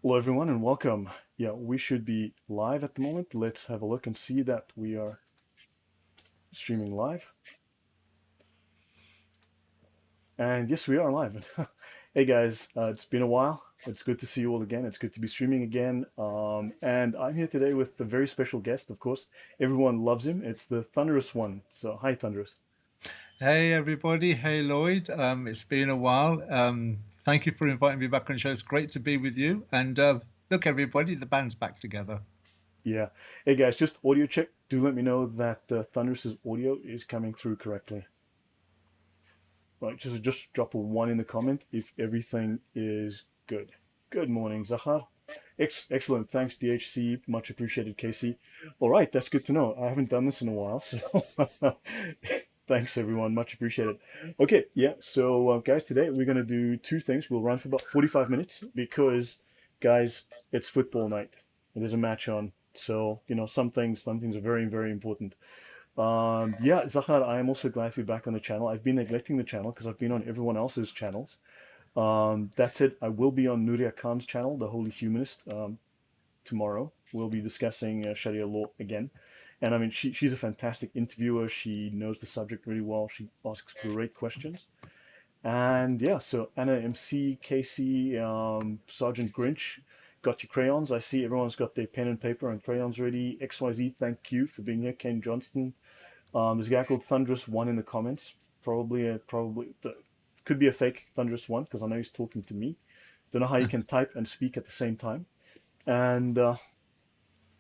Hello, everyone, and welcome. Yeah, we should be live at the moment. Let's have a look and see that we are streaming live. And yes, we are live. Hey, guys, it's been a while. It's good to see you all again. It's good to be streaming again. And I'm here today with a very special guest, of course. Everyone loves him. It's the Thunderous One. So, hi, Thunderous. Hey everybody, hey Lloyd. It's been a while. Thank you for inviting me back on the show. It's great to be with you. And look, everybody, the band's back together. Yeah. Hey, guys, just audio check. Do let me know that Thunderous's audio is coming through correctly. Right, just drop a one in the comment if everything is good. Good morning, Zahar. Excellent. Thanks, DHC. Much appreciated, Casey. All right, that's good to know. I haven't done this in a while, so thanks, everyone. Much appreciated. Okay, yeah. So, guys, today we're going to do two things. We'll run for about 45 minutes because, guys, it's football night and there's a match on. So, some things are very, very important. Yeah, Zahar, I am also glad to be back on the channel. I've been neglecting the channel because I've been on everyone else's channels. That's it. I will be on Nuria Khan's channel, The Holy Humanist, tomorrow. We'll be discussing Sharia law again. And I mean, she's a fantastic interviewer. She knows the subject really well. She asks great questions. And yeah, so Anna MC, Casey, Sergeant Grinch, got your crayons. I see everyone's got their pen and paper and crayons ready. XYZ, thank you for being here. Ken Johnston, there's a guy called Thunderous One in the comments. Could be a fake Thunderous One because I know he's talking to me. Don't know how you can type and speak at the same time. And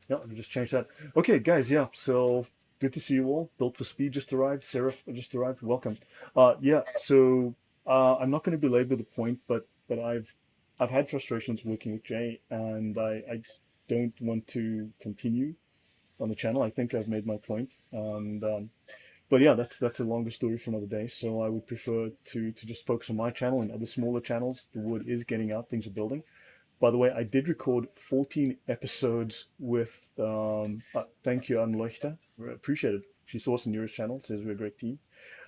yeah, let me just change that. Okay, guys. Yeah, so good to see you all. Built for Speed just arrived. Seraph just arrived. Welcome. Yeah. So I'm not going to belabor the point, but I've had frustrations working with Jay, and I don't want to continue on the channel. I think I've made my point, and but yeah, that's a longer story for another day. So I would prefer to just focus on my channel and other smaller channels. The word is getting out, things are building. By the way, I did record 14 episodes with. Thank you, Anleuchter. Appreciate it. She saw us on Nearest channel. Says we're a great team.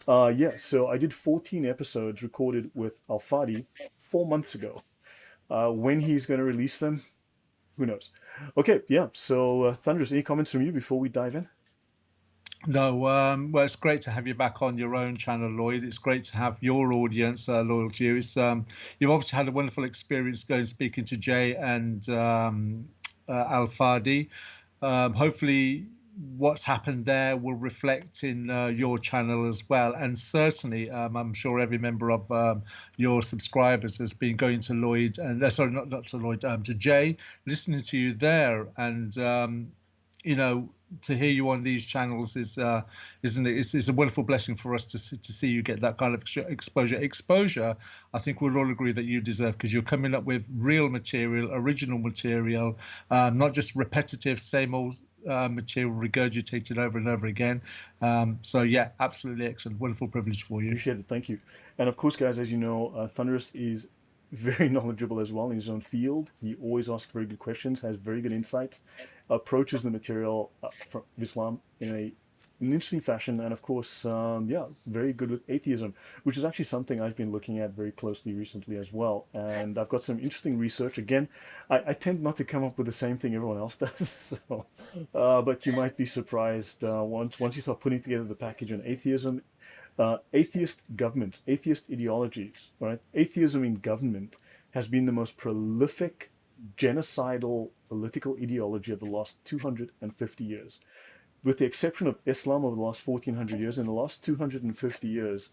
Yeah, so I did 14 episodes recorded with Al Fadi 4 months ago. When he's going to release them, who knows? Okay, yeah. So Thunderous, any comments from you before we dive in? No, well, it's great to have you back on your own channel, Lloyd. It's great to have your audience loyal to you. You've obviously had a wonderful experience going speaking to Jay and Al Fadi. Hopefully, what's happened there will reflect in your channel as well. And certainly, I'm sure every member of your subscribers has been going to Lloyd and sorry, not to Lloyd, to Jay, listening to you there, and you know, to hear you on these channels is isn't it? It's a wonderful blessing for us to see you get that kind of exposure. I think we'll all agree that you deserve because you're coming up with real material, original material, not just repetitive, same old material regurgitated over and over again. So yeah, absolutely excellent, wonderful privilege for you. Appreciate it. Thank you. And of course, guys, as you know, Thunderous is very knowledgeable as well in his own field. He always asks very good questions, has very good insights, approaches the material from Islam in an interesting fashion, and of course, yeah, very good with atheism, which is actually something I've been looking at very closely recently as well. And I've got some interesting research. Again, I tend not to come up with the same thing everyone else does, so, but you might be surprised once you start putting together the package on atheism. Atheist governments, atheist ideologies, right? Atheism in government has been the most prolific genocidal political ideology of the last 250 years. With the exception of Islam over the last 1400 years, in the last 250 years,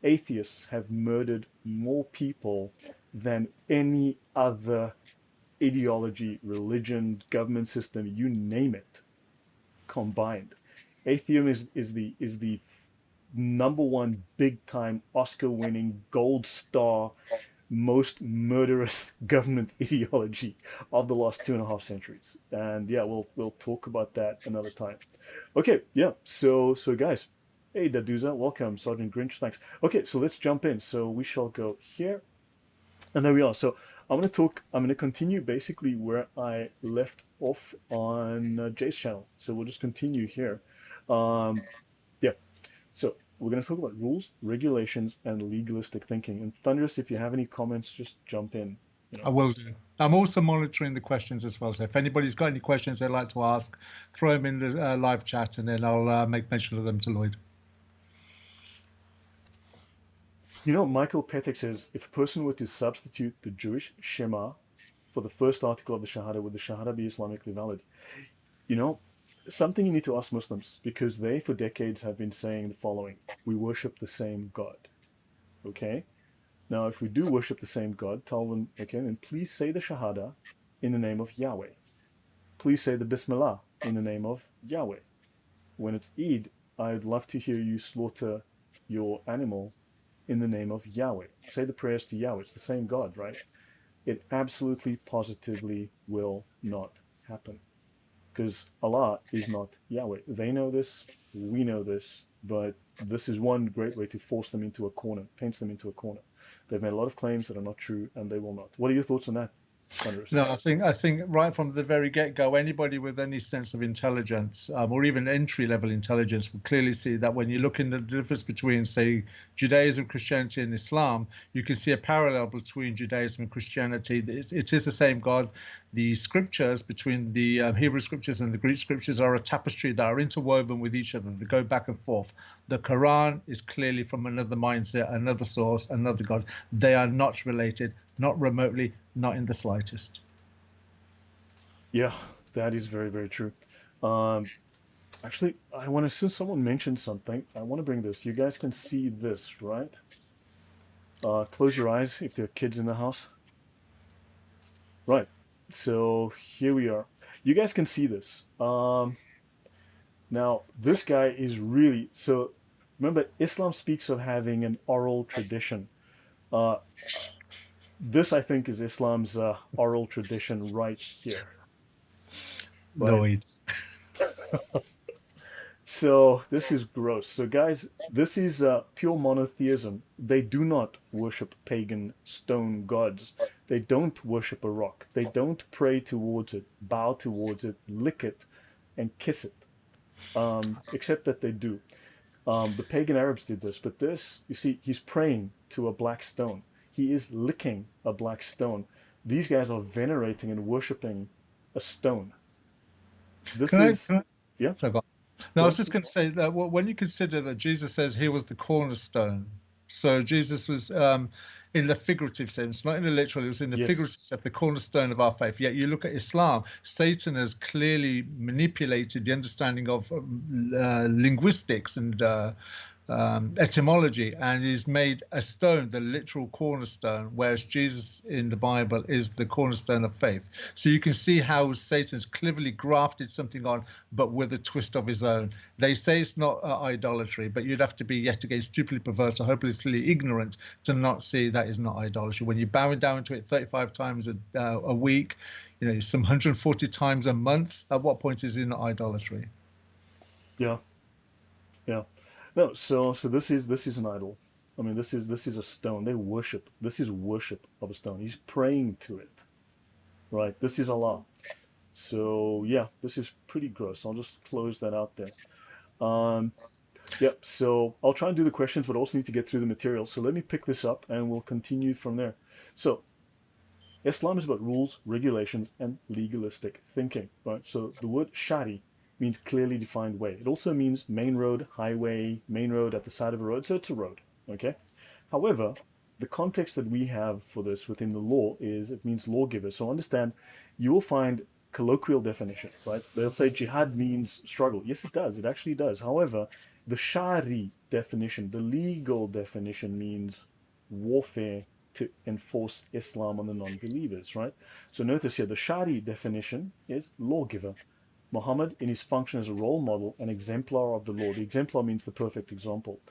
atheists have murdered more people than any other ideology, religion, government system, you name it, combined. Atheism is the number one big time Oscar winning gold star most murderous government ideology of the last 2.5 centuries. And yeah, we'll talk about that another time. Okay, yeah. So guys, hey Daduza, welcome. Sergeant Grinch, thanks. Okay, so let's jump in. So we shall go here, and there we are. So I'm gonna continue basically where I left off on Jay's channel. So we'll just continue here. Um, yeah. So we're going to talk about rules, regulations, and legalistic thinking. And Thunderous, if you have any comments, just jump in. You I know. will do. I'm also monitoring the questions as well. So if anybody's got any questions they'd like to ask, throw them in the live chat, and then I'll make mention of them to Lloyd. Michael Petek says if a person were to substitute the Jewish Shema for the first article of the Shahada, would the Shahada be Islamically valid? You know, something you need to ask Muslims because they, for decades, have been saying the following: we worship the same God. Okay? Now, if we do worship the same God, tell them, okay, then please say the Shahada in the name of Yahweh. Please say the Bismillah in the name of Yahweh. When it's Eid, I'd love to hear you slaughter your animal in the name of Yahweh. Say the prayers to Yahweh. It's the same God, right? It absolutely, positively will not happen because Allah is not Yahweh. They know this, we know this, but this is one great way to force them into a corner, paints them into a corner. They've made a lot of claims that are not true, and they will not. What are your thoughts on that, Thunderous? No, I think right from the very get-go, anybody with any sense of intelligence, or even entry-level intelligence, will clearly see that when you look in the difference between, say, Judaism, Christianity, and Islam, you can see a parallel between Judaism and Christianity. It is the same God. The scriptures between the Hebrew scriptures and the Greek scriptures are a tapestry that are interwoven with each other. They go back and forth. The Quran is clearly from another mindset, another source, another God. They are not related, not remotely, not in the slightest. Yeah, that is very, very true. Um, Actually, I want to, since someone mentioned something, I want to bring this. You guys can see this, right? Close your eyes if there are kids in the house. Right. So here we are. You guys can see this. Now, this guy is really, so remember, Islam speaks of having an oral tradition. Uh, this, I think, is Islam's oral tradition right here, right? Lloyd. So this is gross. So guys, this is pure monotheism. They do not worship pagan stone gods. They don't worship a rock. They don't pray towards it, bow towards it, lick it, and kiss it. Except that they do. The pagan Arabs did this, but this, you see, he's praying to a black stone. He is licking a black stone. These guys are venerating and worshiping a stone. This Can I? is, Can I yeah, sorry, go on. No, I go was on. just going to say that when you consider that Jesus says he was the cornerstone, so Jesus was in the figurative sense, not in the literal, it was in the Yes. figurative sense, the cornerstone of our faith. Yet you look at Islam, Satan has clearly manipulated the understanding of linguistics and etymology, and he's made a stone the literal cornerstone, whereas Jesus in the Bible is the cornerstone of faith. So you can see how Satan's cleverly grafted something on, but with a twist of his own. They say it's not idolatry, but you'd have to be yet again stupidly perverse or hopelessly ignorant to not see that is not idolatry. When you're bowing down to it 35 times a week, some 140 times a month, at what point is it not idolatry? Yeah. Yeah. No, so this is an idol. I mean, this is a stone. They worship. This is worship of a stone. He's praying to it. Right? This is Allah. So yeah, this is pretty gross. I'll just close that out there. Um, yep. So I'll try and do the questions, but also need to get through the material. So let me pick this up and we'll continue from there. So Islam is about rules, regulations, and legalistic thinking, right? So the word shari means clearly defined way. It also means main road, highway, main road at the side of a road. So it's a road, okay? However, the context that we have for this within the law is it means lawgiver. So understand, you will find colloquial definitions, right? They'll say jihad means struggle. Yes, it does. It actually does. However, the shari definition, the legal definition means warfare to enforce Islam on the non-believers, right? So notice here, the Shari definition is lawgiver. Muhammad, in his function as a role model, an exemplar of the law. The exemplar means the perfect example.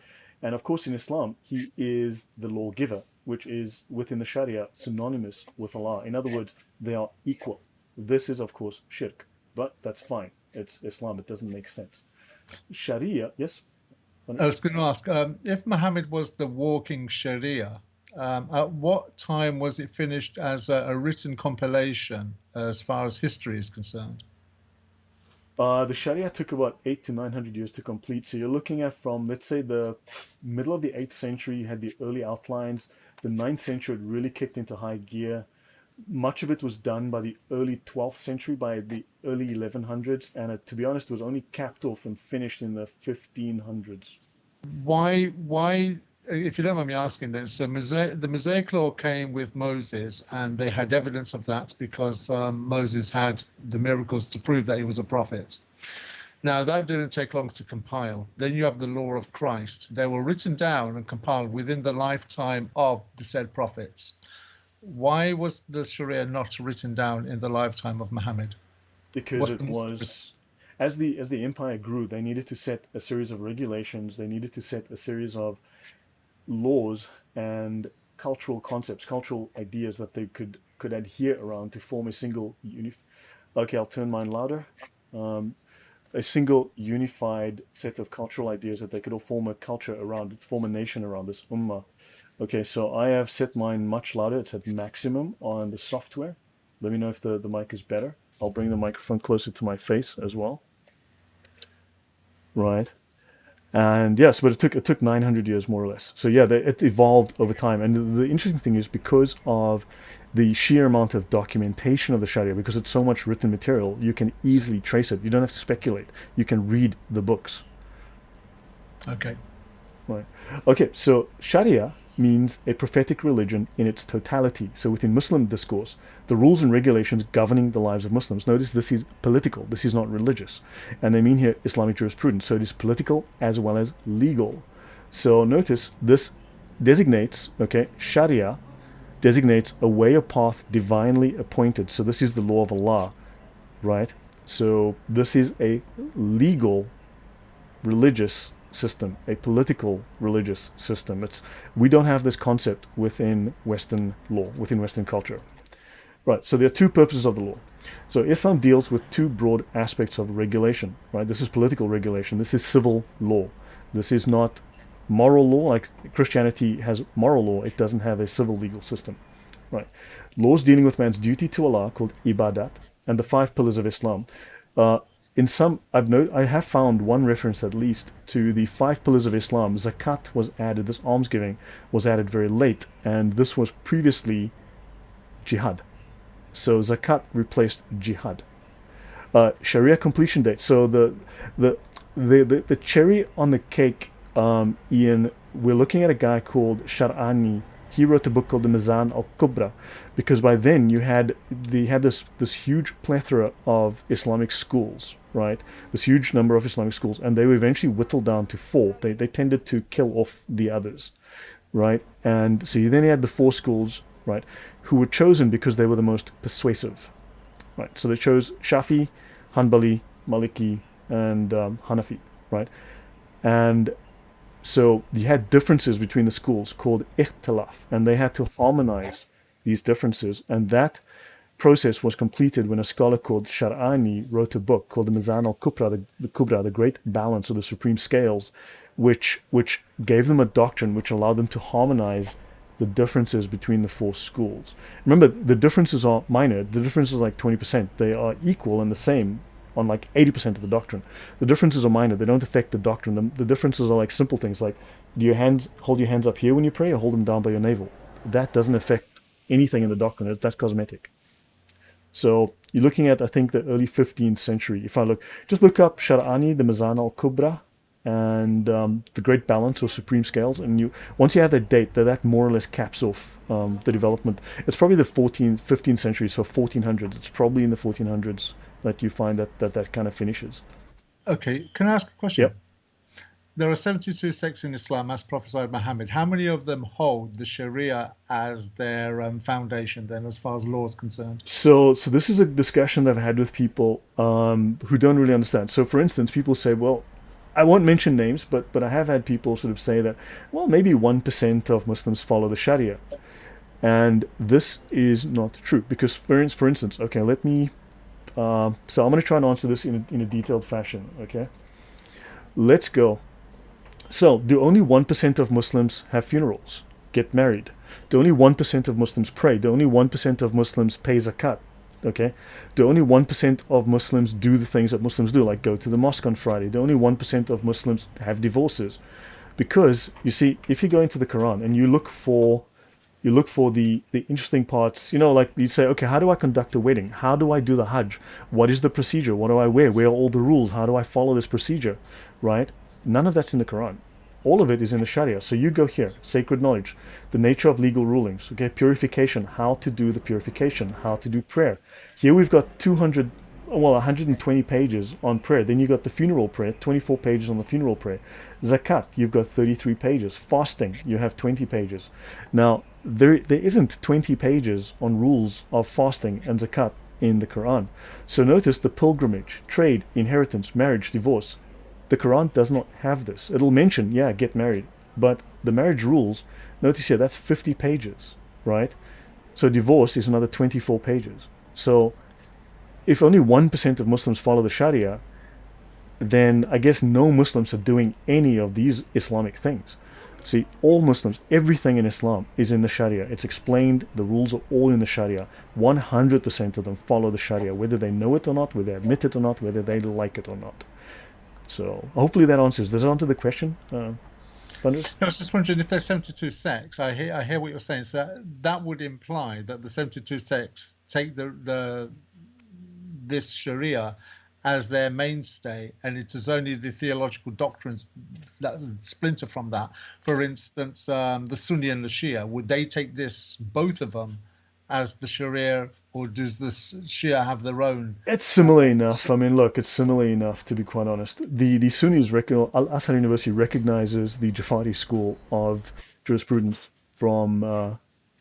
And of course, in Islam, he is the lawgiver, which is within the Sharia synonymous with Allah. In other words, they are equal. This is, of course, shirk, but that's fine. It's Islam. It doesn't make sense. Sharia, yes? I was going to ask, if Muhammad was the walking Sharia, at what time was it finished as a written compilation as far as history is concerned? The Sharia took about 800 to 900 years to complete. So you're looking at from, let's say, the middle of the 8th century, you had the early outlines. The 9th century, it really kicked into high gear. Much of it was done by the early 12th century, by the early 1100s, and to be honest, was only capped off and finished in the 1500s. Why, if you don't mind me asking then, so the Mosaic Law came with Moses, and they had evidence of that because Moses had the miracles to prove that he was a prophet. Now, that didn't take long to compile. Then you have the law of Christ. They were written down and compiled within the lifetime of the said prophets. Why was the Sharia not written down in the lifetime of Muhammad? Because What's it was, as the empire grew, they needed to set a series of regulations. They needed to set a series of laws and cultural concepts, cultural ideas that they could adhere around to form a single Okay, I'll turn mine louder. Um, a single unified set of cultural ideas that they could all form a culture around, form a nation around, this ummah. Okay, so I have set mine much louder. It's at maximum on the software. Let me know if the mic is better. I'll bring the microphone closer to my face as well. Right. And yes, but it took 900 years more or less. So yeah, it evolved over time. And the interesting thing is, because of the sheer amount of documentation of the Sharia, because it's so much written material, you can easily trace it. You don't have to speculate. You can read the books. Okay. Right. Okay, so Sharia means a prophetic religion in its totality. So within Muslim discourse, the rules and regulations governing the lives of Muslims. Notice this is political, this is not religious. And they mean here Islamic jurisprudence. So it is political as well as legal. So notice this designates, okay, Sharia designates a way or path divinely appointed. So this is the law of Allah, right? So this is a legal religious system, a political religious system. We don't have this concept within Western law, within Western culture. Right, so there are two purposes of the law. So Islam deals with two broad aspects of regulation, right? This is political regulation, this is civil law. This is not moral law, like Christianity has moral law, it doesn't have a civil legal system, right? Laws dealing with man's duty to Allah, called ibadat, and the five pillars of Islam. In some, I have found one reference at least to the five pillars of Islam. Zakat was added, this almsgiving was added very late, and this was previously jihad. So zakat replaced jihad. Sharia completion date. So the cherry on the cake, Ian, we're looking at a guy called Shar'ani. He wrote a book called the Mizan al-Kubra, because by then they had this huge plethora of Islamic schools, right? This huge number of Islamic schools, and they were eventually whittled down to four. They tended to kill off the others, right? And so then you had the four schools, right, who were chosen because they were the most persuasive, right? So they chose Shafi, Hanbali, Maliki, and Hanafi, right? And so you had differences between the schools called ikhtilaf, and they had to harmonize these differences. And that process was completed when a scholar called Shar'ani wrote a book called the Mizan al-Kubra, the Kubra, the Great Balance, or the Supreme Scales, which gave them a doctrine which allowed them to harmonize the differences between the four schools. Remember, the differences are minor. The differences are like 20%. They are equal and the same on like 80% of the doctrine. The differences are minor. They don't affect the doctrine. The differences are like simple things like, do your hands hold your hands up here when you pray, or hold them down by your navel? That doesn't affect anything in the doctrine. That's cosmetic. So you're looking at, I think, the early 15th century. If I just look up Shar'ani, the Mizan al-Kubra, and the Great Balance or Supreme Scales, and once you have that date, that more or less caps off the development. It's probably the 14th, 15th century, so 1400s. It's probably in the 1400s that you find that kind of finishes. Okay, can I ask a question? Yep. There are 72 sects in Islam, as prophesied Muhammad. How many of them hold the Sharia as their foundation, then, as far as law is concerned? So this is a discussion that I've had with people who don't really understand. So, for instance, people say, well, I won't mention names, but I have had people sort of say that, well, maybe 1% of Muslims follow the Sharia. And this is not true, because, for instance, okay, let me... so I'm going to try and answer this in a detailed fashion, okay? Let's go. So, do only 1% of Muslims have funerals, get married? Do only 1% of Muslims pray? Do only 1% of Muslims pay zakat? Okay? Do only 1% of Muslims do the things that Muslims do, like go to the mosque on Friday? Do only 1% of Muslims have divorces? Because, you see, if you go into the Quran and you look for You look for the interesting parts. Like you'd say, okay, how do I conduct a wedding? How do I do the Hajj? What is the procedure? What do I wear? Where are all the rules? How do I follow this procedure? Right? None of that's in the Quran. All of it is in the Sharia. So you go here, sacred knowledge, the nature of legal rulings, okay, purification, how to do the purification, how to do prayer. Here we've got 120 pages on prayer. Then you've got the funeral prayer, 24 pages on the funeral prayer. Zakat, you've got 33 pages. Fasting, you have 20 pages. Now, there isn't 20 pages on rules of fasting and zakat in the Quran. So notice the pilgrimage, trade, inheritance, marriage, divorce. The Quran does not have this. It'll mention, yeah, get married. But the marriage rules, notice here, that's 50 pages, right? So divorce is another 24 pages. So if only 1% of Muslims follow the Sharia, then I guess no Muslims are doing any of these Islamic things. See, all Muslims, everything in Islam is in the Sharia. It's explained, the rules are all in the Sharia. 100% of them follow the Sharia, whether they know it or not, whether they admit it or not, whether they like it or not. So hopefully that answers. Does it answer the question, Thunders? I was just wondering if there's 72 sects. I hear what you're saying. So that would imply that the 72 sects take this Sharia as their mainstay, and it is only the theological doctrines that splinter from that. For instance, the Sunni and the Shia, would they take both of them, as the Sharia, or does the Shia have their own? It's similar enough. I mean, look, it's similar enough to be quite honest. The Sunnis, Al Azhar University recognizes the Jafari school of jurisprudence from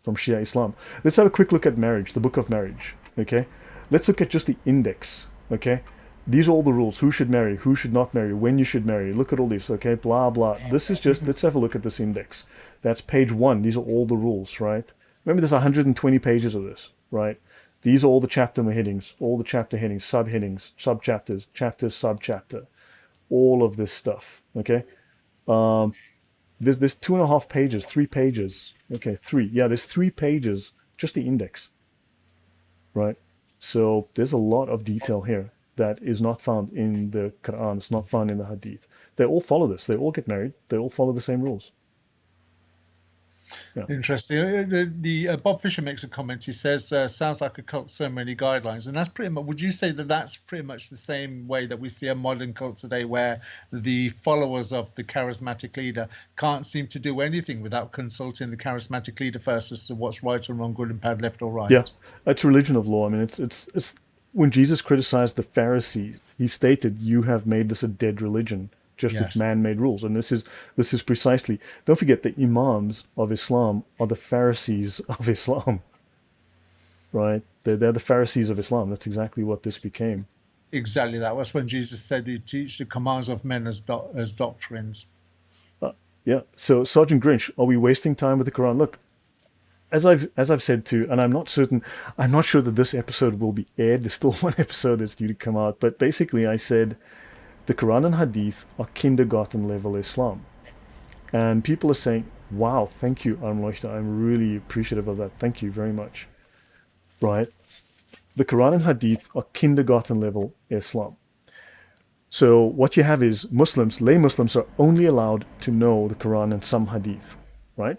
Shia Islam. Let's have a quick look at marriage, the Book of Marriage. Okay, let's look at just the index. Okay, these are all the rules: who should marry, who should not marry, when you should marry. Look at all this. Okay, blah blah. This is just. Let's have a look at this index. That's page 1. These are all the rules, right? Remember, there's 120 pages of this, right? These are all the chapter headings, all the chapter headings, subheadings, subchapters, chapters, subchapter, all of this stuff. Okay, there's 2.5 pages, 3 pages. Okay, 3. Yeah, there's 3 pages, just the index, right? So there's a lot of detail here that is not found in the Quran. It's not found in the Hadith. They all follow this. They all get married. They all follow the same rules. Yeah. Interesting. Bob Fisher makes a comment. He says, "Sounds like a cult, so many guidelines," and that's pretty much. Would you say that that's pretty much the same way that we see a modern cult today, where the followers of the charismatic leader can't seem to do anything without consulting the charismatic leader first as to what's right or wrong, good and bad, left or right? Yeah, it's religion of law. I mean, it's when Jesus criticized the Pharisees, he stated, "You have made this a dead religion, just with Yes. man-made rules." And this is precisely. Don't forget, the Imams of Islam are the Pharisees of Islam, right? They're the Pharisees of Islam. That's exactly what this became. Exactly that. Was when Jesus said he teach the commands of men as doctrines. Yeah. So, Sergeant Grinch, are we wasting time with the Quran? Look, as I've said too, and I'm not certain, I'm not sure that this episode will be aired. There's still one episode that's due to come out, but basically I said the Quran and Hadith are kindergarten level Islam, and people are saying, "Wow, thank you, Armleuchter. I'm really appreciative of that. Thank you very much." Right? The Quran and Hadith are kindergarten level Islam. So what you have is Muslims, lay Muslims, are only allowed to know the Quran and some Hadith, right?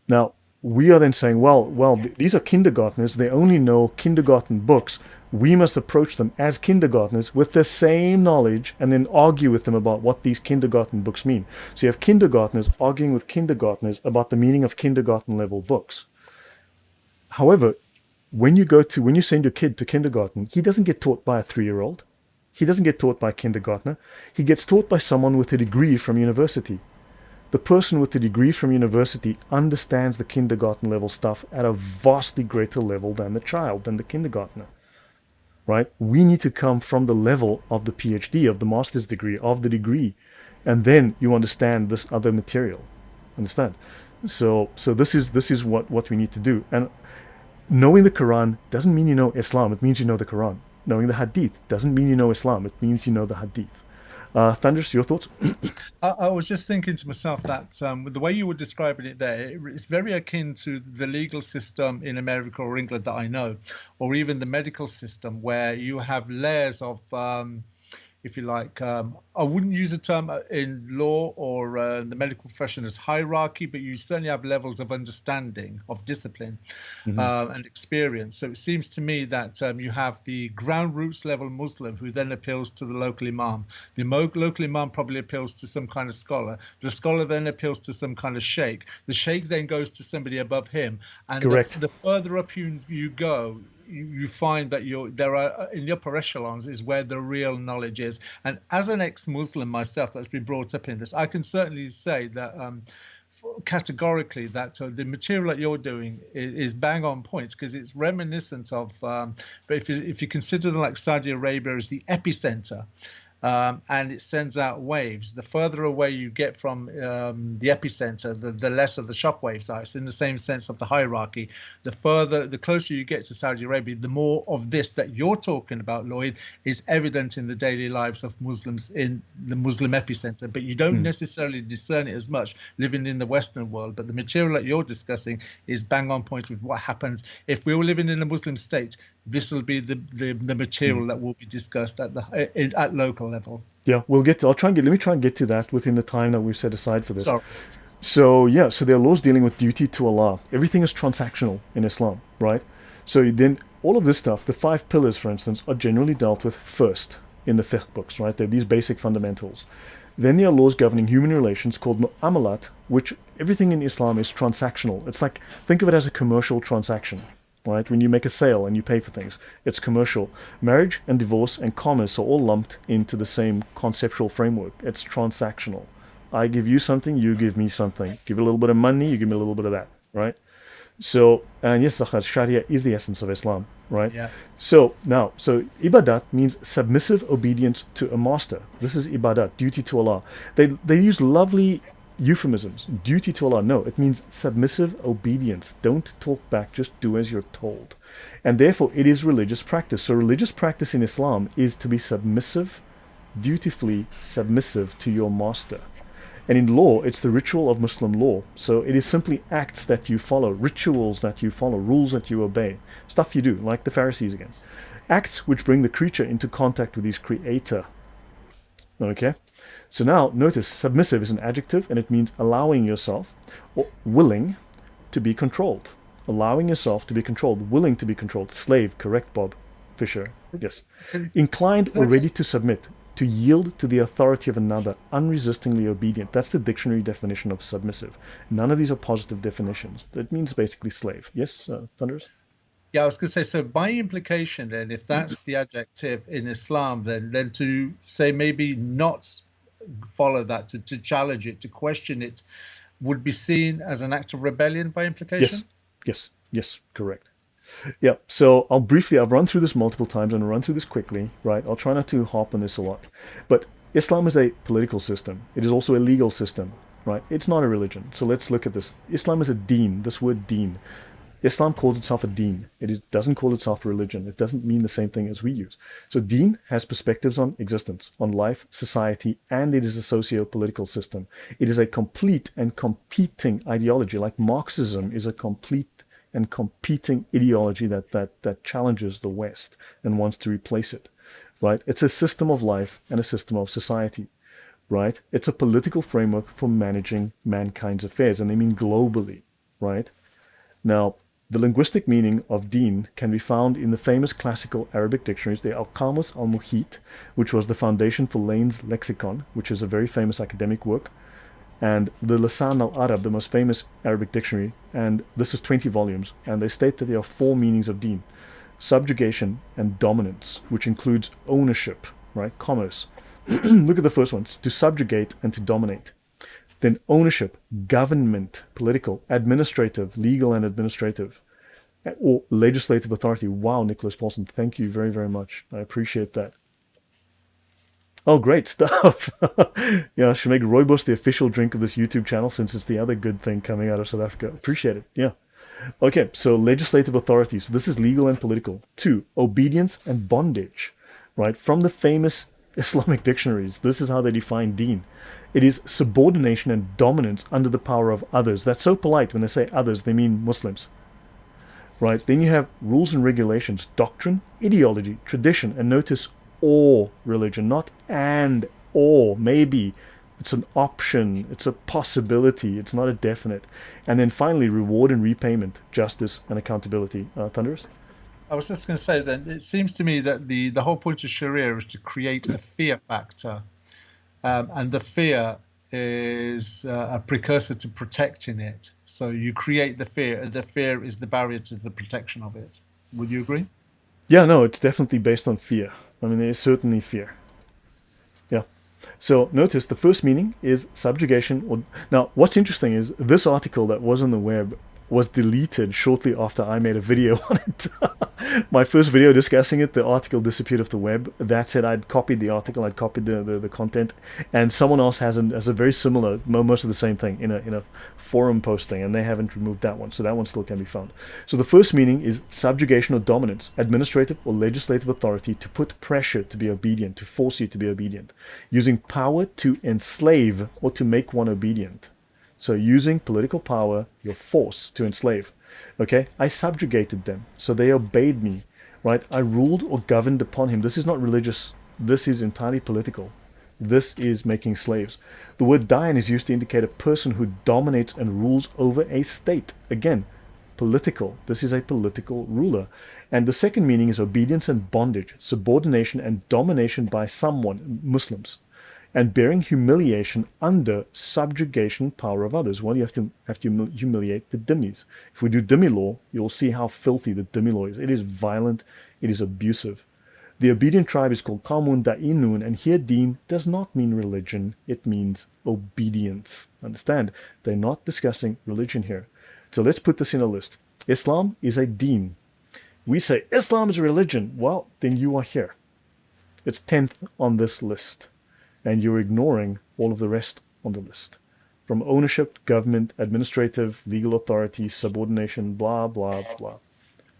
Now, we are then saying, well, these are kindergartners. They only know kindergarten books. We must approach them as kindergartners with the same knowledge and then argue with them about what these kindergarten books mean. So you have kindergartners arguing with kindergartners about the meaning of kindergarten level books. However, when you send your kid to kindergarten, he doesn't get taught by a 3-year-old. He doesn't get taught by a kindergartner. He gets taught by someone with a degree from university. The person with the degree from university understands the kindergarten level stuff at a vastly greater level than the child, than the kindergartner, right? We need to come from the level of the PhD, of the master's degree, of the degree, and then you understand this other material. Understand? So this is what we need to do. And knowing the Quran doesn't mean you know Islam. It means you know the Quran. Knowing the Hadith doesn't mean you know Islam. It means you know the Hadith. Thunders, your thoughts? I was just thinking to myself that the way you were describing it there, it's very akin to the legal system in America or England that I know, or even the medical system, where you have layers of, if you like, I wouldn't use the term in law or the medical profession as hierarchy, but you certainly have levels of understanding, of discipline Hmm. and experience. So it seems to me that you have the ground roots level Muslim who then appeals to the local imam. The local imam probably appeals to some kind of scholar. The scholar then appeals to some kind of sheikh. The sheikh then goes to somebody above him. And Correct. the further up you go, you find that there are in the upper echelons is where the real knowledge is. And as an ex-Muslim myself that's been brought up in this, I can certainly say that categorically that the material that you're doing is bang on points, because it's reminiscent of but if you consider like Saudi Arabia as the epicenter, and it sends out waves. The further away you get from the epicenter, the lesser the shock waves are. It's in the same sense of the hierarchy. The closer you get to Saudi Arabia, the more of this that you're talking about, Lloyd, is evident in the daily lives of Muslims in the Muslim epicenter. But you don't necessarily discern it as much living in the Western world. But the material that you're discussing is bang on point with what happens if we were living in a Muslim state. This will be the material that will be discussed at local level. Yeah, we'll get to, let me try and get to that within the time that we've set aside for this. Sorry. So yeah, so there are laws dealing with duty to Allah. Everything is transactional in Islam, right? So then all of this stuff, the 5 pillars, for instance, are generally dealt with first in the fiqh books, right? They're these basic fundamentals. Then there are laws governing human relations called mu'amalat, which everything in Islam is transactional. It's like, think of it as a commercial transaction. Right? When you make a sale and you pay for things, it's commercial. Marriage and divorce and commerce are all lumped into the same conceptual framework. It's transactional. I give you something, you give me something. Give a little bit of money, you give me a little bit of that, right? So, and yes, Sharia is the essence of Islam, right? Yeah. So ibadat means submissive obedience to a master. This is ibadat, duty to Allah. They use lovely euphemisms. Duty to Allah, no, it means submissive obedience. Don't talk back, just do as you're told. And therefore it is religious practice. So religious practice in Islam is to be submissive, dutifully submissive to your master. And in law, it's the ritual of Muslim law. So it is simply acts that you follow, rituals that you follow, rules that you obey, stuff you do, like the Pharisees again. Acts which bring the creature into contact with his creator. Okay? So now, notice, submissive is an adjective, and it means allowing yourself, or willing to be controlled. Allowing yourself to be controlled, willing to be controlled. Slave, correct, Bob Fisher? Yes. Inclined or ready to submit, to yield to the authority of another, unresistingly obedient. That's the dictionary definition of submissive. None of these are positive definitions. That means basically slave. Yes, Thunderous? Yeah, I was going to say, so by implication then, if that's the adjective in Islam, then to say maybe not follow that, to challenge it, to question it, would be seen as an act of rebellion by implication? Yes, correct. Yeah, so I've run through this multiple times and I'll run through this quickly, right? I'll try not to harp on this a lot. But Islam is a political system. It is also a legal system, right? It's not a religion. So let's look at this. Islam is a deen, this word deen. Islam calls itself a deen. Doesn't call itself a religion. It doesn't mean the same thing as we use. So deen has perspectives on existence, on life, society, and it is a socio-political system. It is a complete and competing ideology, like Marxism is a complete and competing ideology that challenges the West and wants to replace it, right? It's a system of life and a system of society, right? It's a political framework for managing mankind's affairs, and they mean globally, right? Now, the linguistic meaning of deen can be found in the famous classical Arabic dictionaries, the Al-Qamus al-Muhit, which was the foundation for Lane's lexicon, which is a very famous academic work, and the Lisan al-Arab, the most famous Arabic dictionary, and this is 20 volumes, and they state that there are 4 meanings of deen: subjugation and dominance, which includes ownership, right, commerce. Look at the first one, to subjugate and to dominate. Then ownership, government, political, administrative, legal and administrative, or legislative authority. Wow, Nicholas Paulson, thank you very, very much. I appreciate that. Oh, great stuff. Yeah, I should make Rooibos the official drink of this YouTube channel, since it's the other good thing coming out of South Africa. Appreciate it. Yeah. Okay, so legislative authority. So this is legal and political. 2, obedience and bondage, right? From the famous Islamic dictionaries, this is how they define deen. It is subordination and dominance under the power of others. That's so polite. When they say others, they mean Muslims, right? Then you have rules and regulations, doctrine, ideology, tradition, and notice or religion, not and or maybe. It's an option, it's a possibility, it's not a definite. And then finally, reward and repayment, justice and accountability. Thunderous? I was just going to say then, it seems to me that the whole point of Sharia is to create a fear factor, and the fear is a precursor to protecting it. So you create the fear, and the fear is the barrier to the protection of it. Would you agree? Yeah, no, it's definitely based on fear. I mean, there is certainly fear. Yeah. So notice the first meaning is subjugation. Now, what's interesting is this article that was on the web was deleted shortly after I made a video on it. My first video discussing it, the article disappeared off the web. That said, I'd copied the article, I'd copied the content, and someone else has a very similar, most of the same thing in a forum posting, and they haven't removed that one, so that one still can be found. So the first meaning is subjugation or dominance, administrative or legislative authority to put pressure to be obedient, to force you to be obedient, using power to enslave or to make one obedient. So using political power, your force to enslave. Okay, I subjugated them, so they obeyed me, right? I ruled or governed upon him. This is not religious. This is entirely political. This is making slaves. The word Dayan is used to indicate a person who dominates and rules over a state. Again, political. This is a political ruler. And the second meaning is obedience and bondage, subordination and domination by someone, Muslims, and bearing humiliation under subjugation power of others. Well, you have to humiliate the dhimmis. If we do dhimmi law, you'll see how filthy the dhimmi law is. It is violent, it is abusive. The obedient tribe is called Qawmun Da'inun, and here deen does not mean religion, it means obedience. Understand? They're not discussing religion here. So let's put this in a list. Islam is a deen. We say Islam is a religion. Well, then you are here. It's 10th on this list. And you're ignoring all of the rest on the list. From ownership, government, administrative, legal authority, subordination, blah, blah, blah.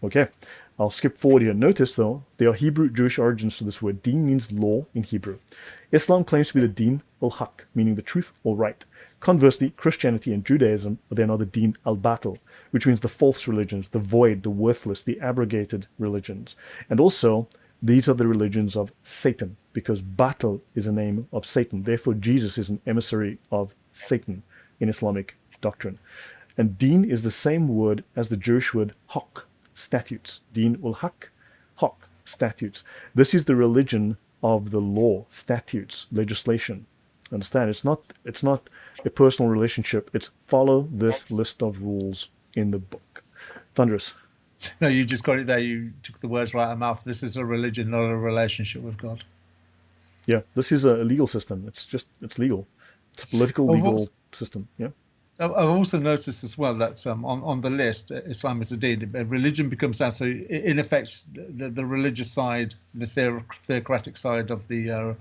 Okay, I'll skip forward here. Notice, though, there are Hebrew-Jewish origins to this word. Deen means law in Hebrew. Islam claims to be the Deen al-Haq, meaning the truth or right. Conversely, Christianity and Judaism are then the Deen al-Batil, which means the false religions, the void, the worthless, the abrogated religions. And also, these are the religions of Satan, because Batil is a name of Satan. Therefore, Jesus is an emissary of Satan in Islamic doctrine. And Deen is the same word as the Jewish word Haq, statutes. Deen ul Haq, Haq, statutes. This is the religion of the law, statutes, legislation. Understand? It's not a personal relationship. It's follow this list of rules in the book. Thunderous. No, you just got it there. You took the words right out of my mouth. This is a religion, not a relationship with God. Yeah, this is a legal system. It's legal. It's a political legal system. Yeah. I've also noticed as well that on the list, Islam is a deen. Religion becomes that. So in effect, the religious side, the theocratic side of the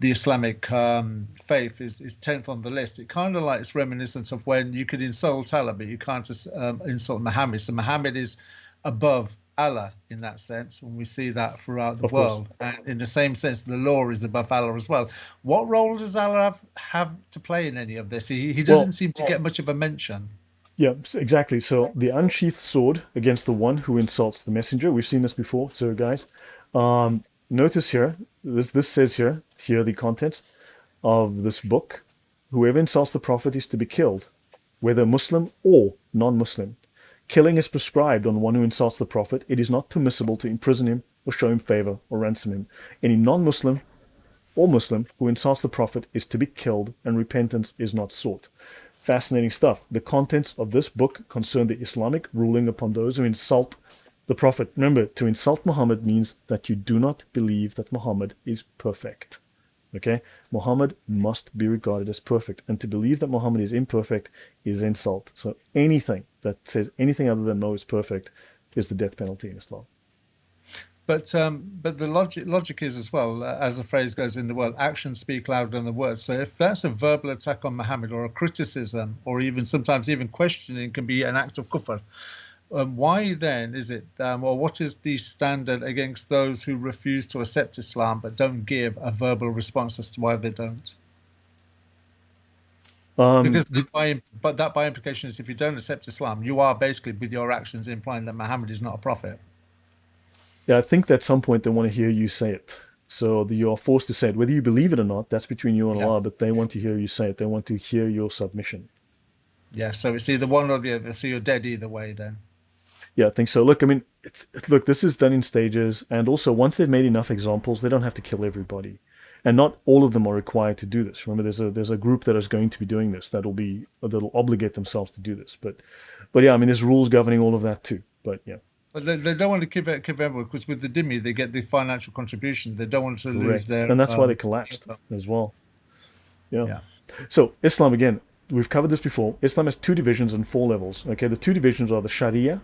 Islamic faith is 10th on the list. It kind of like it's reminiscent of when you could insult Allah, but you can't insult Muhammad. So Muhammad is above Allah in that sense, when we see that throughout the world. And in the same sense, the law is above Allah as well. What role does Allah have to play in any of this? He doesn't seem to get much of a mention. Yeah, exactly. So the unsheathed sword against the one who insults the messenger. We've seen this before, so guys. Notice here, this says here the contents of this book. Whoever insults the prophet is to be killed, whether Muslim or non-Muslim. Killing is prescribed on one who insults the prophet. It is not permissible to imprison him or show him favor or ransom him. Any non-Muslim or Muslim who insults the prophet is to be killed, and repentance is not sought. Fascinating stuff. The contents of this book concern the Islamic ruling upon those who insult the prophet. Remember, to insult Muhammad means that you do not believe that Muhammad is perfect. Okay? Muhammad must be regarded as perfect. And to believe that Muhammad is imperfect is insult. So anything that says anything other than no is perfect is the death penalty in Islam. But the logic is as well, as the phrase goes in the world, actions speak louder than the words. So if that's a verbal attack on Muhammad, or a criticism, or even sometimes even questioning can be an act of kufr, why then is it, or what is the standard against those who refuse to accept Islam but don't give a verbal response as to why they don't? Because that by implication is, if you don't accept Islam, you are basically with your actions implying that Muhammad is not a prophet. Yeah, I think at some point they want to hear you say it. So you are forced to say it. Whether you believe it or not, that's between you and Yeah. Allah, but they want to hear you say it. They want to hear your submission. Yeah. So it's either one or the other. So you're dead either way then. Yeah, I think so. Look, I mean, look, this is done in stages, and also once they've made enough examples, they don't have to kill everybody, and not all of them are required to do this. Remember, there's a group that is going to be doing this that'll obligate themselves to do this. But yeah, I mean, there's rules governing all of that too. But yeah, But they don't want to give everyone because with the dhimmi they get the financial contribution. They don't want to lose correct, their and that's why they collapsed as well. Yeah. yeah. So Islam again, we've covered this before. Islam has two divisions and four levels. Okay, the two divisions are the Sharia,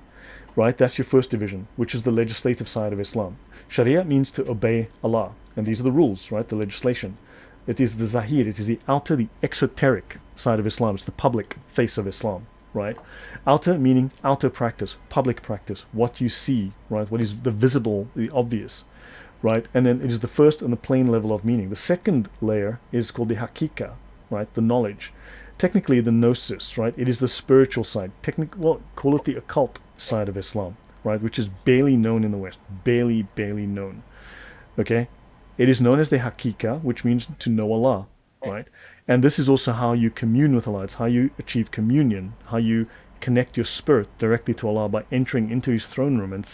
right? That's your first division, which is the legislative side of Islam. Sharia means to obey Allah, and these are the rules, right? The legislation. It is the Zahir, it is the outer, the exoteric side of Islam. It's the public face of Islam, right? Outer meaning outer practice, public practice, what you see, right? What is the visible, the obvious, right? And then it is the first and the plain level of meaning. The second layer is called the Hakika, right? The knowledge. Technically, the gnosis, right? It is the spiritual side. Well, call it the occult side of Islam, right? Which is barely known in the West, barely known. Okay, it is known as the Hakika, which means to know Allah, right? And this is also how you commune with Allah. It's how you achieve communion, how you connect your spirit directly to Allah by entering into His throne room and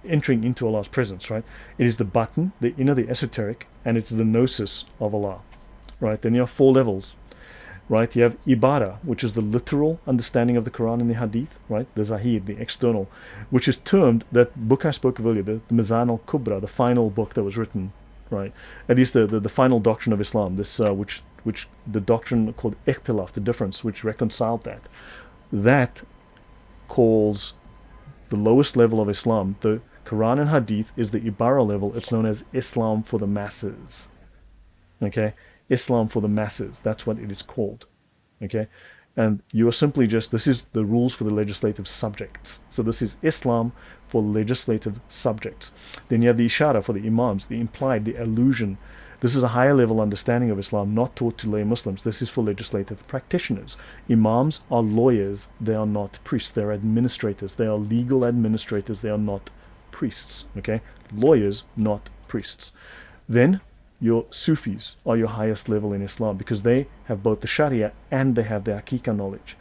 entering into Allah's presence, right? It is the button, the inner, the esoteric, and it's the gnosis of Allah, right? Then you have four levels, right? You have Ibadah, which is the literal understanding of the Quran and the Hadith, right? The Zahid, the external, which is termed, that book I spoke of earlier, the Mizan al-Kubra, the final book that was written, right? At least the final doctrine of Islam, this which the doctrine called Ikhtilaf, the difference, which reconciled that calls the lowest level of Islam. The Quran and Hadith is the Ibarah level. It's known as Islam for the masses. Okay, Islam for the masses. That's what it is called. Okay, and you are simply just, this is the rules for the legislative subjects. So this is Islam for legislative subjects. Then you have the Ishara for the Imams, the implied, the allusion. This is a higher level understanding of Islam, not taught to lay Muslims. This is for legislative practitioners. Imams are lawyers. They are not priests. They're administrators. They are legal administrators. They are not priests. Okay, lawyers, not priests. Then your Sufis are your highest level in Islam, because they have both the Sharia and they have the Hakika knowledge.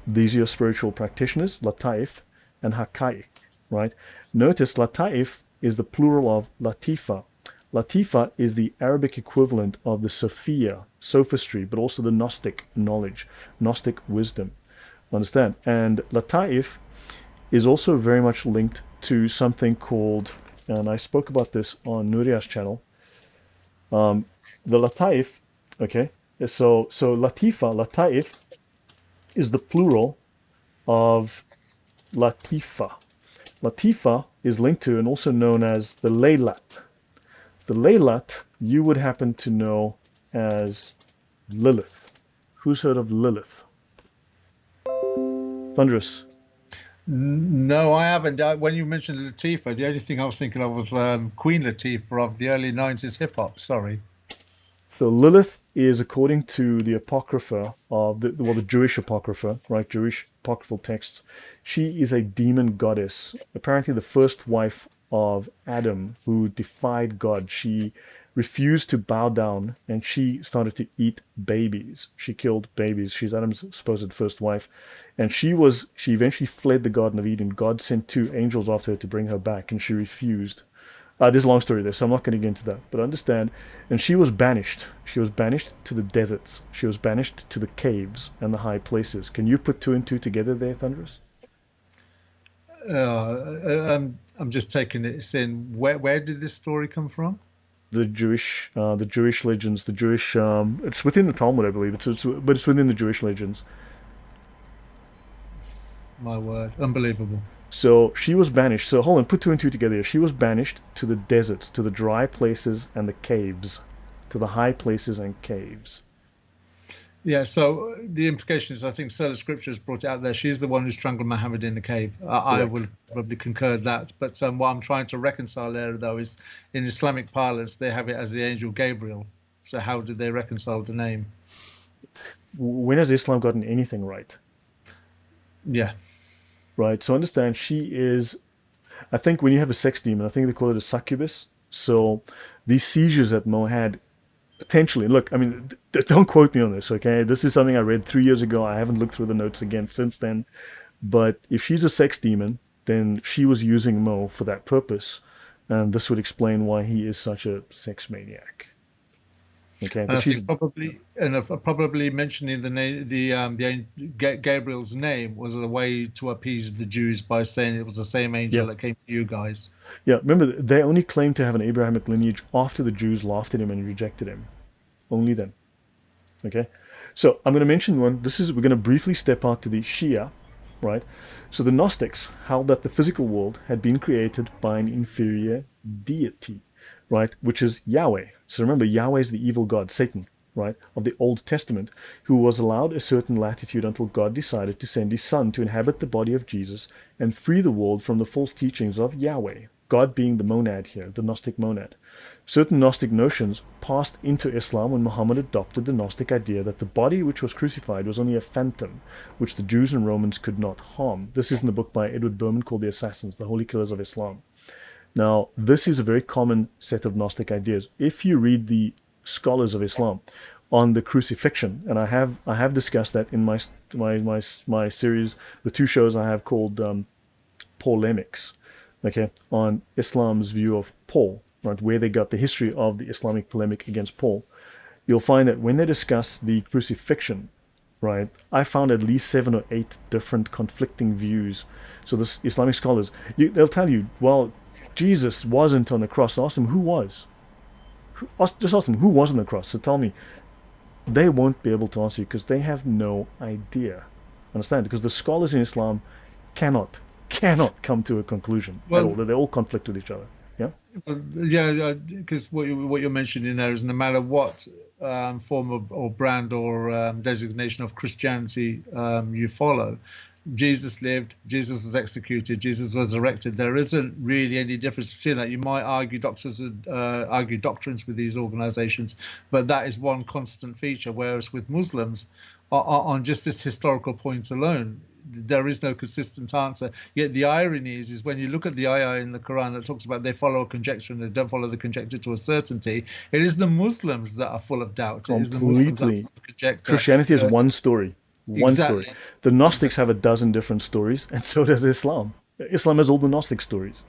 These are your spiritual practitioners, Lataif and Haqaiq, right? Notice Lataif is the plural of Latifa. Latifa is the Arabic equivalent of the Sophia, sophistry, but also the Gnostic knowledge, Gnostic wisdom. Understand? And Lataif is also very much linked to something called, and I spoke about this on Nuria's channel, the Lataif, okay? So Lataif is the plural of Latifa. Latifa is linked to and also known as the Laylat. The Laylat you would happen to know as Lilith. Who's heard of Lilith? Thunderous. No, I haven't. When you mentioned Latifah, the only thing I was thinking of was Queen Latifah of the early 90s hip hop. Sorry. So Lilith is, according to the Apocrypha of the Jewish Apocrypha, right? Jewish apocryphal texts. She is a demon goddess. Apparently the first wife of Adam, who defied God. She refused to bow down and she started to eat babies. She killed babies. She's Adam's supposed first wife. And she eventually fled the Garden of Eden. God sent two angels after her to bring her back and she refused. There's a long story there, so I'm not going to get into that. But understand, and she was banished. She was banished to the deserts. She was banished to the caves and the high places. Can you put two and two together there, Thunderous? I'm just taking it in. Where did this story come from? The Jewish legends, the Jewish. It's within the Talmud, I believe. But it's within the Jewish legends. My word, unbelievable. So she was banished. So hold on, put two and two together. She was banished to the deserts, to the dry places and the caves, to the high places and caves. Yeah, so the implication is, I think Sola Scriptures brought it out there. She's the one who strangled Muhammad in the cave. I would probably concur that. But what I'm trying to reconcile there, though, is in Islamic parlance, they have it as the angel Gabriel. So how did they reconcile the name? When has Islam gotten anything right? Yeah. Right. So understand, she is, I think when you have a sex demon, I think they call it a succubus. So these seizures that Mo had potentially, look, I mean, don't quote me on this, okay? This is something I read 3 years ago. I haven't looked through the notes again since then. But if she's a sex demon, then she was using Mo for that purpose. And this would explain why he is such a sex maniac. Okay, And but I she's, think probably mentioning the name, Gabriel's name was a way to appease the Jews by saying it was the same yeah, angel that came to you guys. yeah. Remember, they only claimed to have an Abrahamic lineage after the Jews laughed at him and rejected him. Only then. Okay, so I'm going to mention one. We're going to briefly step out to the Shia, right? So the Gnostics held that the physical world had been created by an inferior deity, right? Which is Yahweh. So remember, Yahweh is the evil god, Satan, right, of the Old Testament, who was allowed a certain latitude until God decided to send his son to inhabit the body of Jesus and free the world from the false teachings of Yahweh. God being the monad here, the Gnostic monad. Certain Gnostic notions passed into Islam when Muhammad adopted the Gnostic idea that the body which was crucified was only a phantom, which the Jews and Romans could not harm. This is in the book by Edward Berman called The Assassins, the Holy Killers of Islam. Now, this is a very common set of Gnostic ideas. If you read the scholars of Islam on the crucifixion, and I have discussed that in my series, the two shows I have called polemics, okay, on Islam's view of Paul, right, where they got the history of the Islamic polemic against Paul, you'll find that when they discuss the crucifixion, right, I found at least 7 or 8 different conflicting views. So this Islamic scholars, they'll tell you, well, Jesus wasn't on the cross. Ask them who was. Just ask them who was on the cross. So tell me, they won't be able to answer you because they have no idea. Understand? Because the scholars in Islam cannot come to a conclusion at all. Well, They all conflict with each other. Yeah. yeah, because what you're mentioning there is no matter what form of or brand or designation of Christianity you follow, Jesus lived, Jesus was executed, Jesus was resurrected. There isn't really any difference between that. You might argue argue doctrines with these organizations, but that is one constant feature. Whereas with Muslims, on just this historical point alone, there is no consistent answer. Yet the irony is when you look at the ayah in the Quran that talks about they follow a conjecture and they don't follow the conjecture to a certainty, it is the Muslims that are full of doubt. It is the Muslims that are Completely. full of conjecture. Christianity is one story. One story. Exactly. The Gnostics Exactly. have a dozen different stories, and so does Islam. Islam has all the Gnostic stories.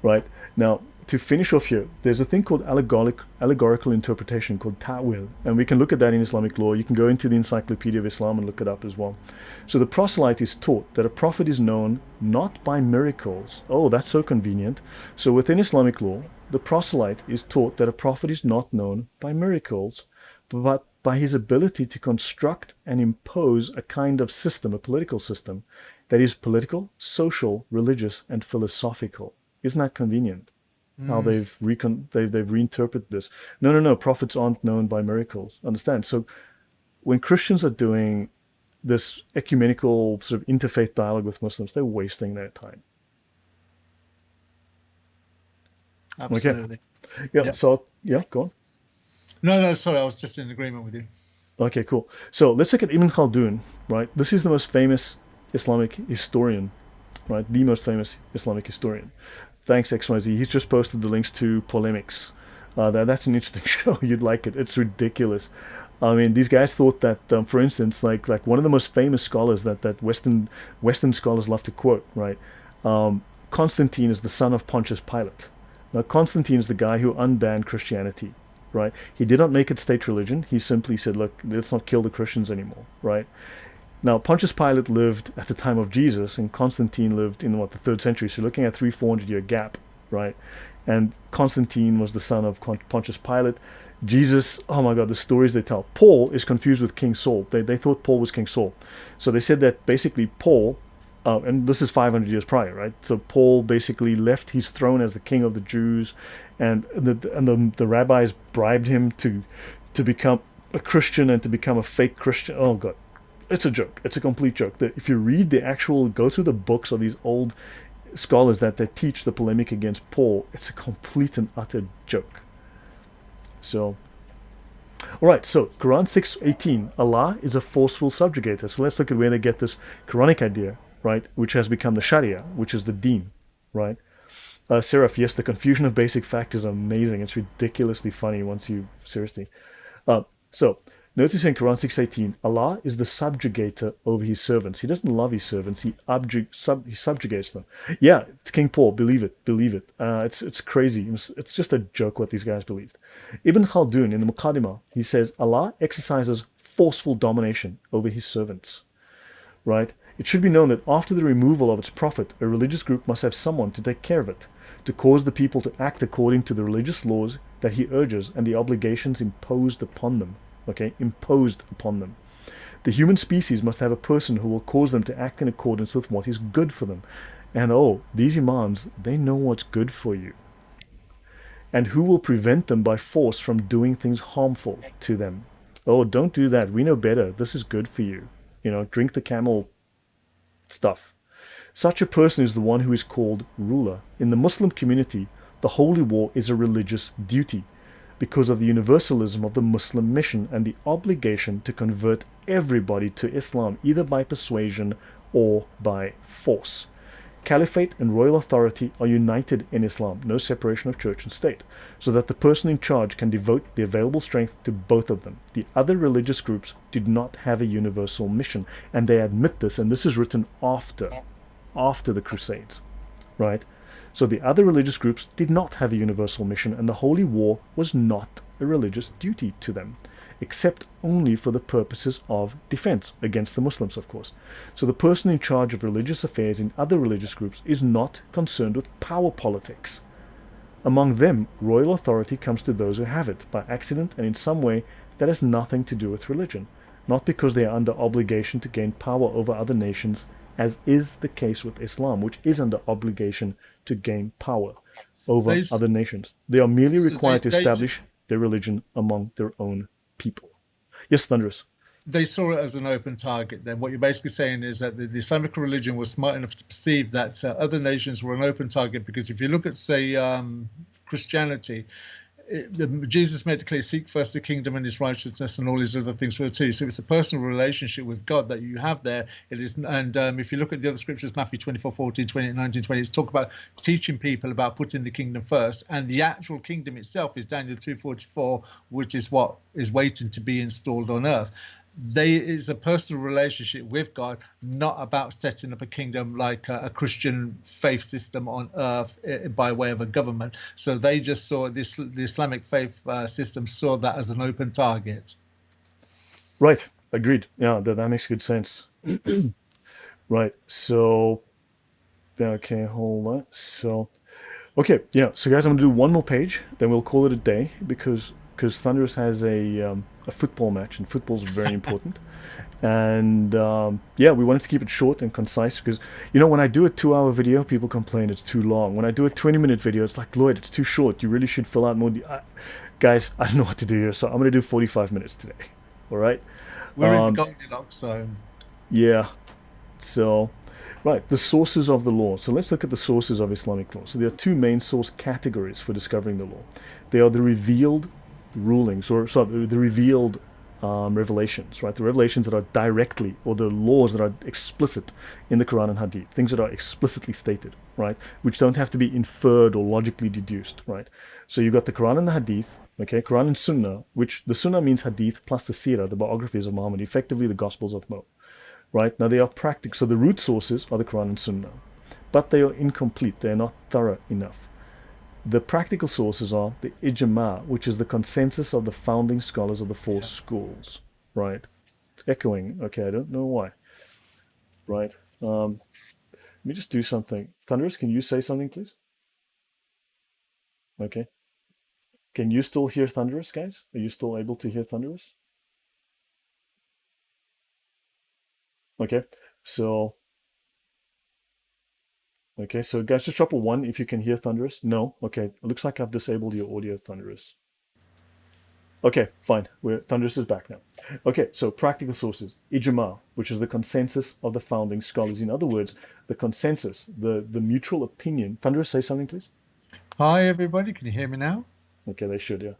Right? Now, to finish off here, there's a thing called allegorical interpretation called ta'wil, and we can look at that in Islamic law. You can go into the Encyclopedia of Islam and look it up as well. So the proselyte is taught that a prophet is known not by miracles. Oh, that's so convenient. So within Islamic law, the proselyte is taught that a prophet is not known by miracles, but by his ability to construct and impose a kind of system, a political system, that is political, social, religious, and philosophical. Isn't that convenient? How Mm. they've reinterpreted this. No, no, no. Prophets aren't known by miracles. Understand? So when Christians are doing this ecumenical sort of interfaith dialogue with Muslims, they're wasting their time. Okay. Absolutely. Yeah. Yeah. So yeah, go on. No, sorry, I was just in agreement with you. Okay, cool. So let's look at Ibn Khaldun. Right. This is the most famous Islamic historian. Right. The most famous Islamic historian. Thanks, XYZ. He's just posted the links to polemics. That's an interesting show. You'd like it. It's ridiculous. I mean, these guys thought that, for instance, like one of the most famous scholars that Western scholars love to quote, right? Constantine is the son of Pontius Pilate. Now, Constantine is the guy who unbanned Christianity, right? He did not make it state religion. He simply said, look, let's not kill the Christians anymore, right? Now, Pontius Pilate lived at the time of Jesus, and Constantine lived in the 3rd century. So you're looking at 300-400 year gap, right? And Constantine was the son of Pontius Pilate. Jesus, oh my God, the stories they tell. Paul is confused with King Saul. They thought Paul was King Saul. So they said that basically Paul, and this is 500 years prior, right? So Paul basically left his throne as the king of the Jews, and the rabbis bribed him to become a Christian and to become a fake Christian. Oh God. It's a joke. It's a complete joke. If you read go through the books of these old scholars that teach the polemic against Paul, it's a complete and utter joke. So, all right. So Quran 6:18, Allah is a forceful subjugator. So let's look at where they get this Quranic idea, right? Which has become the Sharia, which is the Deen, right? Seraph, yes, the confusion of basic fact is amazing. It's ridiculously funny once you seriously. Uh, so notice in Quran 6:18, Allah is the subjugator over his servants. He doesn't love his servants. He subjugates them. Yeah, it's King Paul. Believe it. Believe it. It's crazy. It's just a joke what these guys believed. Ibn Khaldun in the Muqaddimah, he says Allah exercises forceful domination over his servants. Right? It should be known that after the removal of its prophet, a religious group must have someone to take care of it, to cause the people to act according to the religious laws that he urges and the obligations imposed upon them. Okay, imposed upon them. The human species must have a person who will cause them to act in accordance with what is good for them. And oh, these imams, they know what's good for you. And who will prevent them by force from doing things harmful to them. Oh, don't do that. We know better. This is good for you. Drink the camel stuff. Such a person is the one who is called ruler. In the Muslim community, the holy war is a religious duty because of the universalism of the Muslim mission and the obligation to convert everybody to Islam, either by persuasion or by force. Caliphate and royal authority are united in Islam, no separation of church and state, so that the person in charge can devote the available strength to both of them. The other religious groups did not have a universal mission, and they admit this, and this is written after the Crusades, right? So the other religious groups did not have a universal mission, and the holy war was not a religious duty to them, except only for the purposes of defense against the Muslims, of course. So the person in charge of religious affairs in other religious groups is not concerned with power politics. Among them, royal authority comes to those who have it, by accident and in some way that has nothing to do with religion, not because they are under obligation to gain power over other nations, as is the case with Islam, which is under obligation to gain power over They, other nations. They are merely so required to establish their religion among their own people. Yes, Thunderous. they saw it as an open target. Then what you're basically saying is that the Islamic religion was smart enough to perceive that other nations were an open target, because if you look at, say, Christianity, Jesus made it clear, seek first the kingdom and his righteousness and all these other things for it too. So it's a personal relationship with God that you have there. It is, and if you look at the other scriptures, Matthew 24:14, 20, 19, 20, it's talk about teaching people about putting the kingdom first, and the actual kingdom itself is Daniel 2:44, which is what is waiting to be installed on earth. It's a personal relationship with God, not about setting up a kingdom like a Christian faith system on earth by way of a government. So they just saw the Islamic faith system saw that as an open target. Right. Agreed. Yeah, that makes good sense. Right. So, okay, hold on. So, okay, yeah. So, guys, I'm gonna do one more page, then we'll call it a day because Thunderous has a football match, and football's very important. And yeah, we wanted to keep it short and concise because when I do a 2-hour video, people complain it's too long. When I do a 20-minute video, it's like, Lloyd, it's too short. You really should fill out more. Guys, I don't know what to do here, so I'm gonna do 45 minutes today. All right. We're in Goldilocks zone. Yeah. So, right, the sources of the law. So let's look at the sources of Islamic law. So there are two main source categories for discovering the law. They are the revealed rulings, or sorry, the revealed revelations, right? The revelations that are directly, or the laws that are explicit in the Quran and Hadith, things that are explicitly stated, right? Which don't have to be inferred or logically deduced, right? So you've got the Quran and the Hadith, okay? Quran and Sunnah, which the Sunnah means Hadith plus the Sirah, the biographies of Muhammad, effectively the Gospels of Mo, right? Now they are practical. So the root sources are the Quran and Sunnah, but they are incomplete. They are not thorough enough. The practical sources are the ijma, which is the consensus of the founding scholars of the four schools, right? It's echoing. Okay, I don't know why. Right. Let me just do something. Thunderous, can you say something, please? Okay. Can you still hear Thunderous, guys? Are you still able to hear Thunderous? Okay. So, okay. So, guys, just drop a 1 if you can hear Thunderous. No. Okay. It looks like I've disabled your audio, Thunderous. Okay, fine. Thunderous is back now. Okay, so practical sources. Ijma, which is the consensus of the founding scholars. In other words, the consensus, the mutual opinion. Thunderous, say something, please. Hi, everybody. Can you hear me now? Okay, they should, yeah.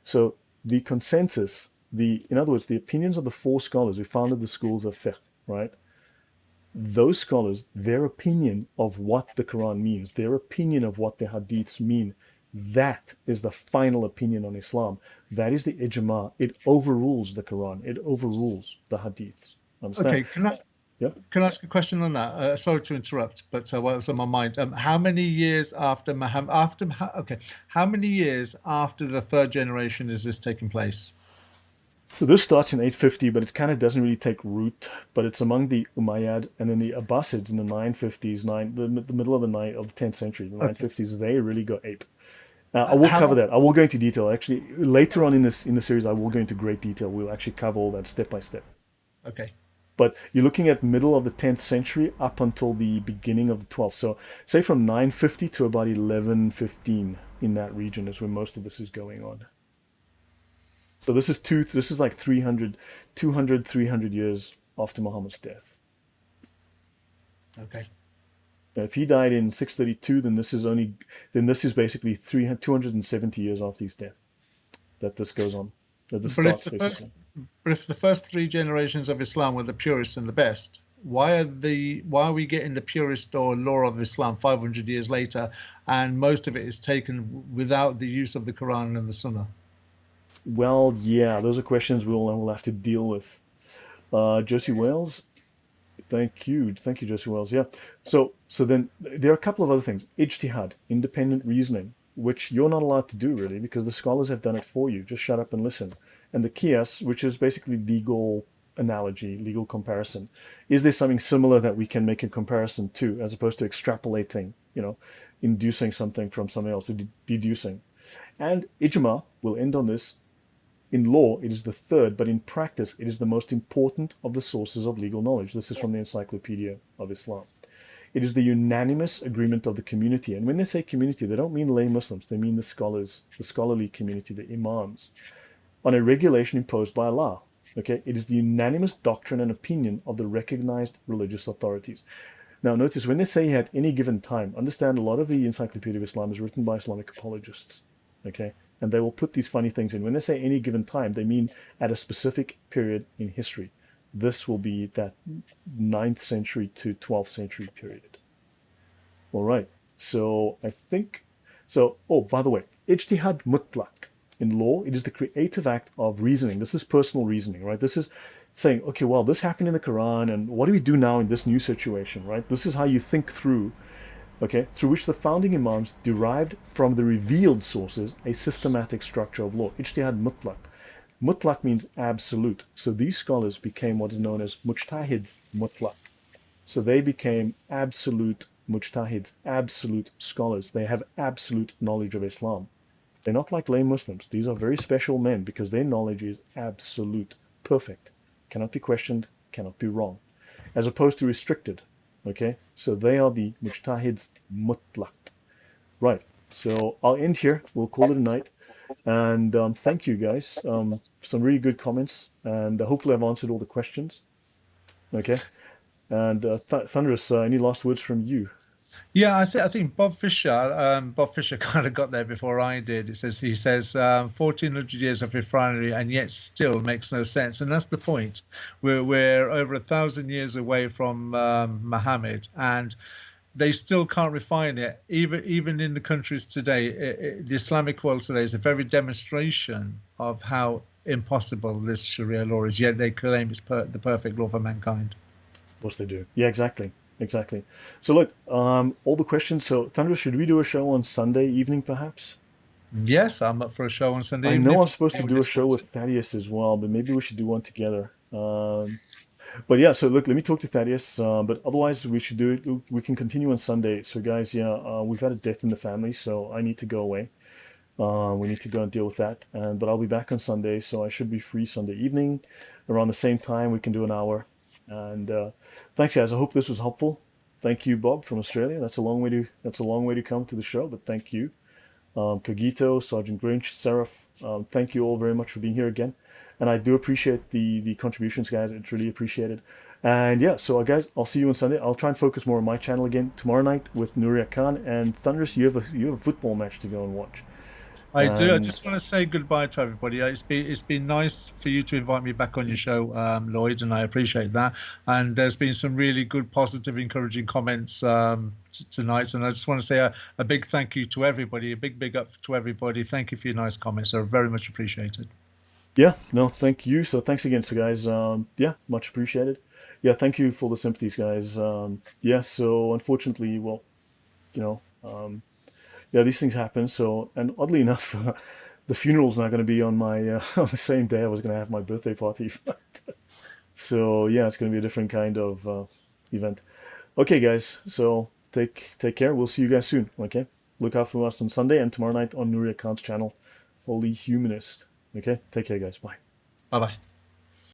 So the consensus, in other words, the opinions of the four scholars who founded the schools of fiqh, right? those scholars, their opinion of what the Quran means, their opinion of what the hadiths mean, that is the final opinion on Islam. That is the ijma. It overrules the Quran. It overrules the hadiths. Understand? Okay, Yeah. can I ask a question on that? Sorry to interrupt, but what was on my mind? How many years after Muhammad? Okay, how many years after the third generation is this taking place? So this starts in 850, but it kind of doesn't really take root. But it's among the Umayyad and then the Abbasids in the 950s, the middle of the 10th century, the Okay, 950s. They really go ape. I will how cover long? that. I will go into detail. Actually, later on in the series, I will go into great detail. We'll actually cover all that step by step. Okay, But you're looking at middle of the 10th century up until the beginning of the 12th. So say from 950 to about 1115 in that region is where most of this is going on. So this is like 300 years after Muhammad's death. okay. Now, if he died in 632, then this is basically 270 years after his death that this goes on, that this But if starts the basically. first, but if the first three generations of Islam were the purest and the best, why are we getting the purest or law of Islam 500 years later, and most of it is taken without the use of the Quran and the Sunnah? Well, yeah, those are questions we'll have to deal with. Josie Wales, thank you, Josie Wales. Yeah. So then there are a couple of other things. Ijtihad, independent reasoning, which you're not allowed to do really because the scholars have done it for you. Just shut up and listen. And the qiyas, which is basically legal analogy, legal comparison. Is there something similar that we can make a comparison to, as opposed to extrapolating, inducing something from something else, or deducing? And ijma, will end on this. In law, it is the third, but in practice, it is the most important of the sources of legal knowledge. This is from the Encyclopedia of Islam. It is the unanimous agreement of the community. And when they say community, they don't mean lay Muslims, they mean the scholars, the scholarly community, the imams, on a regulation imposed by Allah. Okay, it is the unanimous doctrine and opinion of the recognized religious authorities. Now, notice when they say at any given time, understand a lot of the Encyclopedia of Islam is written by Islamic apologists. Okay, and they will put these funny things in. When they say any given time, they mean at a specific period in history. This will be that 9th century to 12th century period. All right. So I think so. Oh, by the way, ijtihad mutlaq. In law, it is the creative act of reasoning. This is personal reasoning, right? This is saying, okay, well, this happened in the Quran, and what do we do now in this new situation, right? This is how you think through, okay, through which the founding imams derived from the revealed sources a systematic structure of law. Ijtihad mutlaq. Mutlaq means absolute. So these scholars became what is known as mujtahids mutlaq. So they became absolute mujtahids, absolute scholars. They have absolute knowledge of Islam. They're not like lay Muslims. These are very special men because their knowledge is absolute, perfect, cannot be questioned, cannot be wrong, as opposed to restricted. Okay, so they are the mujtahids mutlaq. Right. So I'll end here. We'll call it a night. And thank you guys. Some really good comments, and hopefully I've answered all the questions. Okay. And Thunderous, any last words from you? Yeah, I think Bob Fisher kind of got there before I did. He says 1400 years of refinery and yet still makes no sense, and that's the point. We're over 1,000 years away from Muhammad, and they still can't refine it. Even in the countries today, the Islamic world today is a very demonstration of how impossible this Sharia law is. Yet they claim it's the perfect law for mankind. Of course they do. Yeah, exactly. Exactly. So look, all the questions. So Thunderous, should we do a show on Sunday evening perhaps? Yes, I'm up for a show on Sunday I evening. know I'm supposed to do a show with Thaddeus as well, but maybe we should do one together. But yeah, so look, let me talk to Thaddeus. But otherwise, we should do it. We can continue on Sunday. So guys, yeah, we've had a death in the family, so I need to go away. We need to go and deal with that. But I'll be back on Sunday, so I should be free Sunday evening around the same time. We can do an hour. And thanks, guys. I hope this was helpful. Thank you, Bob from Australia. That's a long way to come to the show, but thank you. Kagito, Sergeant Grinch, Seraph, thank you all very much for being here again. And I do appreciate the contributions, guys. It's really appreciated. And yeah, so guys, I'll see you on Sunday. I'll try and focus more on my channel again tomorrow night with Nuria Khan and Thunderous. You have a football match to go and watch. I do. I And just want to say goodbye to everybody. It's been nice for you to invite me back on your show, Lloyd, and I appreciate that. And there's been some really good, positive, encouraging comments tonight. And I just want to say a big thank you to everybody, a big up to everybody. Thank you for your nice comments. They're very much appreciated. yeah, no, thank you. So thanks again, so guys. Yeah, much appreciated. Yeah, thank you for the sympathies, guys. Yeah, so unfortunately, well, you know, yeah, these things happen. So, and oddly enough, the funeral's not going to be on my on the same day I was going to have my birthday party. So yeah, it's going to be a different kind of event. Okay, guys. So take care. We'll see you guys soon. Okay. Look out for us on Sunday and tomorrow night on Nuria Khan's channel, Holy Humanist. Okay. Take care, guys. Bye. Bye bye.